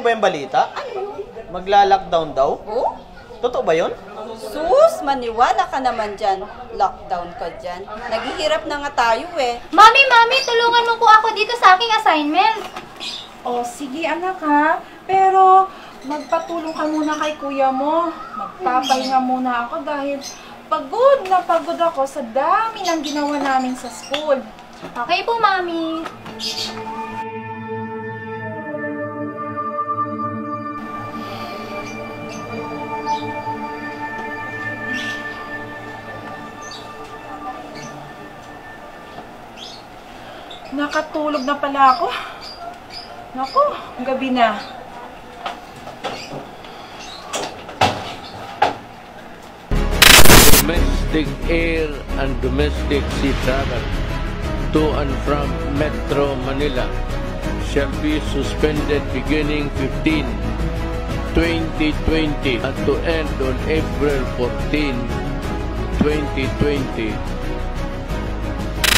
ba yung balita? Magla-lockdown daw? Oh? Totoo ba yun? Sus, maniwala ka naman dyan. Lockdown ka dyan. Naghihirap na nga tayo eh. Mami, tulungan mo po ako dito sa aking assignment. O, sige anak ha. Pero, magpatulong ka muna kay kuya mo. Magpapahinga muna ako dahil pagod na pagod ako sa dami ng ginawa namin sa school. Okay po, Mami. Nakatulog na pala ako. Naku, gabi na. Domestic air and domestic sea travel to and from Metro Manila shall be suspended beginning 15/2020 and to end on April 14, 2020.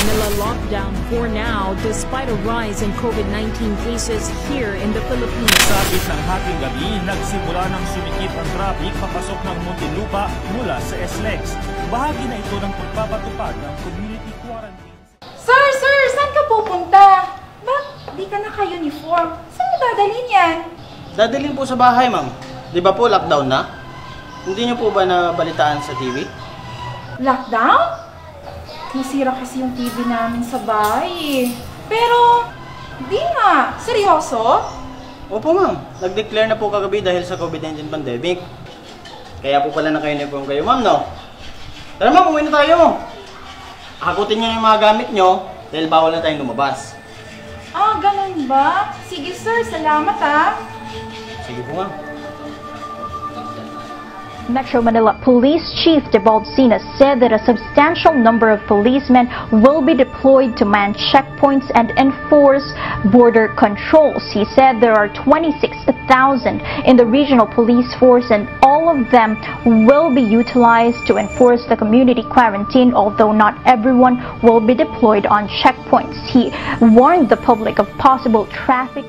Manila lockdown for now despite a rise in COVID-19 cases here in the Philippines. Sabit ng hating gabi, nagsimula ng sumikip ang traffic papasok ng Muntinlupa mula sa SLEX. Bahagi na ito ng pagpapatupad ng community quarantine. Sir! Saan ka pupunta? Ba't di ka naka-uniform? Saan mo dadalhin yan? Dadalhin po sa bahay, ma'am. Di ba po lockdown na? Hindi niyo po ba nabalitaan sa TV? Lockdown? Nasira kasi yung TV namin sa bahay eh. Pero, di nga. Seryoso? Opo, ma'am. Nag-declare na po kagabi dahil sa COVID-19 pandemic. Kaya po pala naka-uniform kayo, ma'am, no? Tara, ma'am, uwi na tayo. Hakutin niyo yung mga gamit niyo dahil bawal na tayong lumabas. Ah, ganun ba? Sige sir, salamat ah. Sige po, ma'am. Metro Manila Police Chief Debaldcina said that a substantial number of policemen will be deployed to man checkpoints and enforce border controls. He said there are 26,000 in the regional police force and all of them will be utilized to enforce the community quarantine, although not everyone will be deployed on checkpoints. He warned the public of possible traffic.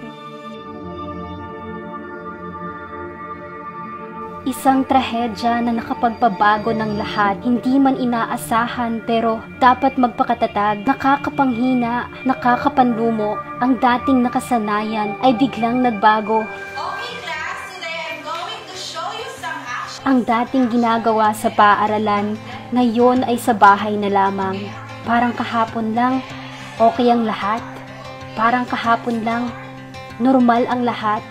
Isang trahedya na nakapagpabago ng lahat, hindi man inaasahan pero dapat magpakatatag, nakakapanghina, nakakapanlumo, ang dating nakasanayan ay biglang nagbago. Okay class, today I'm going to show you some action. Ang dating ginagawa sa paaralan, ngayon ay sa bahay na lamang. Parang kahapon lang, okay ang lahat. Parang kahapon lang, normal ang lahat.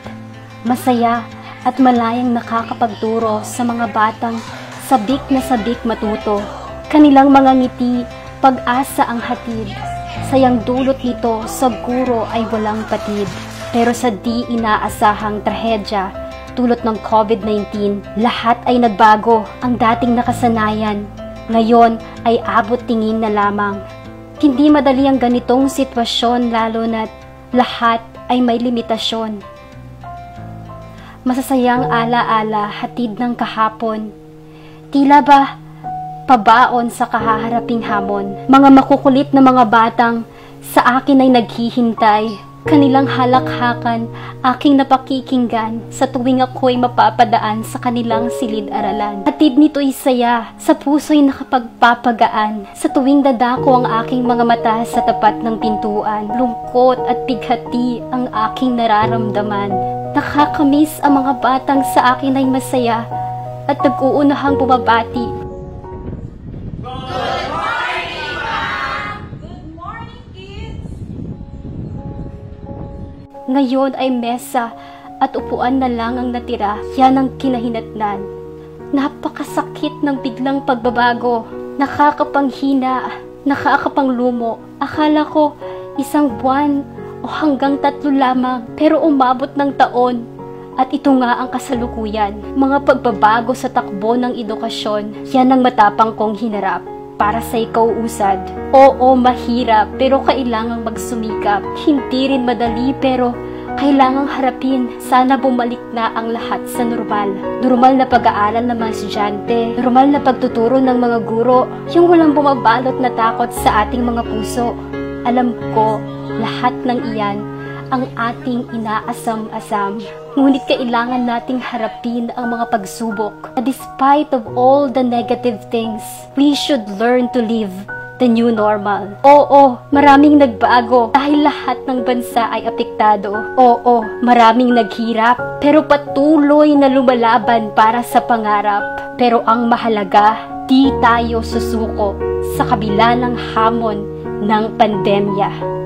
Masaya at malayang nakakapagturo sa mga batang sabik na sabik matuto. Kanilang mga ngiti, pag-asa ang hatid. Sayang dulot nito sa guro ay walang patid. Pero sa di inaasahang trahedya, dulot ng COVID-19, lahat ay nagbago. Ang dating nakasanayan, ngayon ay abot tingin na lamang. Hindi madali ang ganitong sitwasyon lalo na't lahat ay may limitasyon. Masasayang ala-ala hatid ng kahapon. Tila ba pabaon sa kahaharaping hamon? Mga makukulit na mga batang sa akin ay naghihintay. Kanilang halakhakan, aking napakikinggan sa tuwing ako'y mapapadaan sa kanilang silid-aralan. Hatid nito'y saya, sa puso'y nakapagpapagaan. Sa tuwing dadako ang aking mga mata sa tapat ng pintuan, lungkot at bighati ang aking nararamdaman. Nakakamiss ang mga batang sa akin ay masaya at nag-uunahang bumabati. Ngayon ay mesa at upuan na lang ang natira, yan ang kinahinatnan. Napakasakit ng biglang pagbabago, nakakapanghina, nakakapanglumo. Akala ko isang buwan o hanggang 3 lamang, pero umabot ng taon. At ito nga ang kasalukuyan, mga pagbabago sa takbo ng edukasyon, yan ang matapang kong hinarap. Para sa ikaw usad. Oo, mahirap, pero kailangang magsumikap. Hindi rin madali, pero kailangang harapin. Sana bumalik na ang lahat sa normal. Normal na pag-aaral ng mga estudyante, normal na pagtuturo ng mga guro, yung walang bumabalot na takot sa ating mga puso. Alam ko, lahat ng iyan ang ating inaasam-asam. Ngunit kailangan nating harapin ang mga pagsubok. Despite of all the negative things, we should learn to live the new normal. Oo, maraming nagbago dahil lahat ng bansa ay apektado. Oo, maraming naghirap pero patuloy na lumalaban para sa pangarap. Pero ang mahalaga, di tayo susuko sa kabila ng hamon ng pandemya.